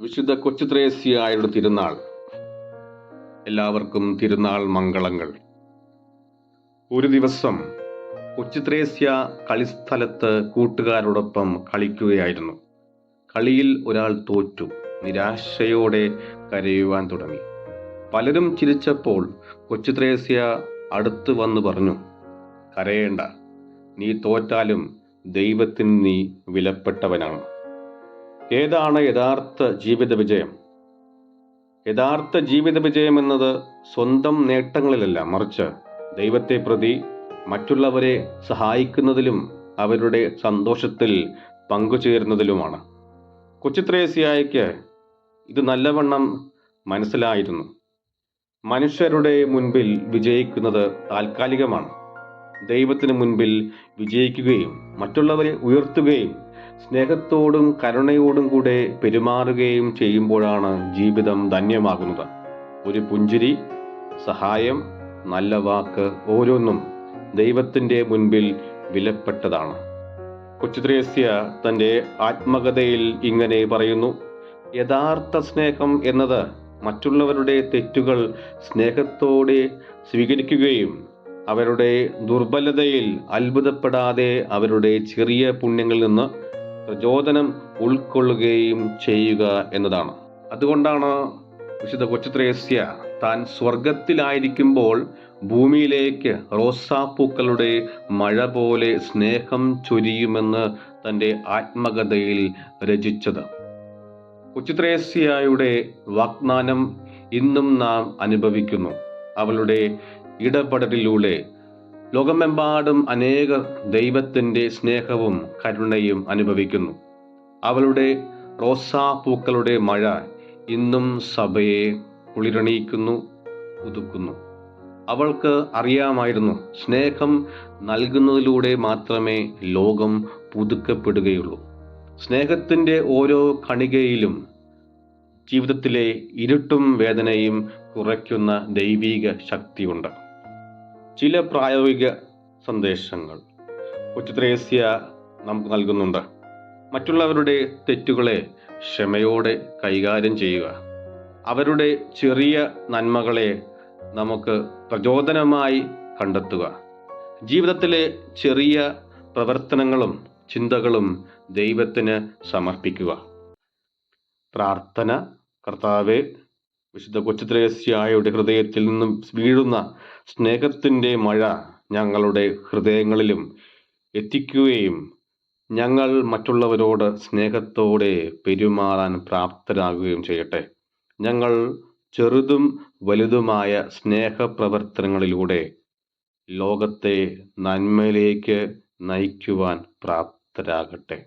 വിശുദ്ധ കൊച്ചുത്രേസ്യയുടെ തിരുനാൾ. എല്ലാവർക്കും തിരുനാൾ മംഗളങ്ങൾ. ഒരു ദിവസം കൊച്ചുത്രേസ്യ കളിസ്ഥലത്ത് കൂട്ടുകാരോടൊപ്പം കളിക്കുകയായിരുന്നു. കളിയിൽ ഒരാൾ തോറ്റു. നിരാശയോടെ കരയുവാൻ തുടങ്ങി. പലരും ചിരിച്ചപ്പോൾ കൊച്ചുത്രേസ്യ അടുത്ത് വന്ന് പറഞ്ഞു, കരയേണ്ട, നീ തോറ്റാലും ദൈവത്തിന് നീ വിലപ്പെട്ടവനാണ്. ഏതാണ് യഥാർത്ഥ ജീവിത വിജയം? യഥാർത്ഥ ജീവിത വിജയം എന്നത് സ്വന്തം നേട്ടങ്ങളിലല്ല, മറിച്ച് ദൈവത്തെ പ്രതി മറ്റുള്ളവരെ സഹായിക്കുന്നതിലും അവരുടെ സന്തോഷത്തിൽ പങ്കുചേരുന്നതിലുമാണ്. കൊച്ചുത്രേസ്യയ്ക്ക് ഇത് നല്ലവണ്ണം മനസ്സിലായിരുന്നു. മനുഷ്യരുടെ മുൻപിൽ വിജയിക്കുന്നത് താൽക്കാലികമാണ്. ദൈവത്തിന് മുൻപിൽ വിജയിക്കുകയും മറ്റുള്ളവരെ ഉയർത്തുകയും സ്നേഹത്തോടും കരുണയോടും കൂടെ പെരുമാറുകയും ചെയ്യുമ്പോഴാണ് ജീവിതം ധന്യമാകുന്നത്. ഒരു പുഞ്ചിരി, സഹായം, നല്ല വാക്ക് ഓരോന്നും ദൈവത്തിൻ്റെ മുൻപിൽ വിലപ്പെട്ടതാണ്. കൊച്ചുത്രേസ്യ തൻ്റെ ആത്മകഥയിൽ ഇങ്ങനെ പറയുന്നു: യഥാർത്ഥ സ്നേഹം എന്നത് മറ്റുള്ളവരുടെ തെറ്റുകൾ സ്നേഹത്തോടെ സ്വീകരിക്കുകയും അവരുടെ ദുർബലതയിൽ അത്ഭുതപ്പെടാതെ അവരുടെ ചെറിയ പുണ്യങ്ങളിൽ നിന്ന് പ്രചോദനം ഉൾക്കൊള്ളുകയും ചെയ്യുക എന്നതാണ്. അതുകൊണ്ടാണ് വിശുദ്ധ കൊച്ചുത്രേസ്യ താൻ സ്വർഗത്തിലായിരിക്കുമ്പോൾ ഭൂമിയിലേക്ക് റോസാപ്പൂക്കളുടെ മഴ പോലെ സ്നേഹം ചൊരിയുമെന്ന് തൻ്റെ ആത്മകഥയിൽ രചിച്ചത്. കൊച്ചുത്രേസ്യയുടെ വാഗ്ദാനം ഇന്നും നാം അനുഭവിക്കുന്നു. അവളുടെ ഇടപെടലിലൂടെ ലോകമെമ്പാടും അനേകർ ദൈവത്തിൻ്റെ സ്നേഹവും കരുണയും അനുഭവിക്കുന്നു. അവളുടെ റോസാപ്പൂക്കളുടെ മഴ ഇന്നും സഭയെ കുളിരണിയിക്കുന്നു, പുതുക്കുന്നു. അവൾക്ക് അറിയാമായിരുന്നു, സ്നേഹം നൽകുന്നതിലൂടെ മാത്രമേ ലോകം പുതുക്കപ്പെടുകയുള്ളൂ. സ്നേഹത്തിൻ്റെ ഓരോ കണികയിലും ജീവിതത്തിലെ ഇരുട്ടും വേദനയും കുറയ്ക്കുന്ന ദൈവിക ശക്തിയുണ്ട്. ചില പ്രായോഗിക സന്ദേശങ്ങൾ കൊച്ചുത്രേസ്യ നമുക്ക് നൽകുന്നുണ്ട്. മറ്റുള്ളവരുടെ തെറ്റുകളെ ക്ഷമയോടെ കൈകാര്യം ചെയ്യുക. അവരുടെ ചെറിയ നന്മകളെ നമുക്ക് പ്രചോദനമായി കണ്ടെത്തുക. ജീവിതത്തിലെ ചെറിയ പ്രവർത്തനങ്ങളും ചിന്തകളും ദൈവത്തിന് സമർപ്പിക്കുക. പ്രാർത്ഥന. കർത്താവേ, വിശുദ്ധ കൊച്ചുത്രേസ്യയുടെ ഹൃദയത്തിൽ നിന്നും വീഴുന്ന സ്നേഹത്തിൻ്റെ മഴ ഞങ്ങളുടെ ഹൃദയങ്ങളിലും എത്തിക്കുകയും ഞങ്ങൾ മറ്റുള്ളവരോട് സ്നേഹത്തോടെ പെരുമാറാൻ പ്രാപ്തരാകുകയും ചെയ്യട്ടെ. ഞങ്ങൾ ചെറുതും വലുതുമായ സ്നേഹപ്രവർത്തനങ്ങളിലൂടെ ലോകത്തെ നന്മയിലേക്ക് നയിക്കുവാൻ പ്രാപ്തരാകട്ടെ.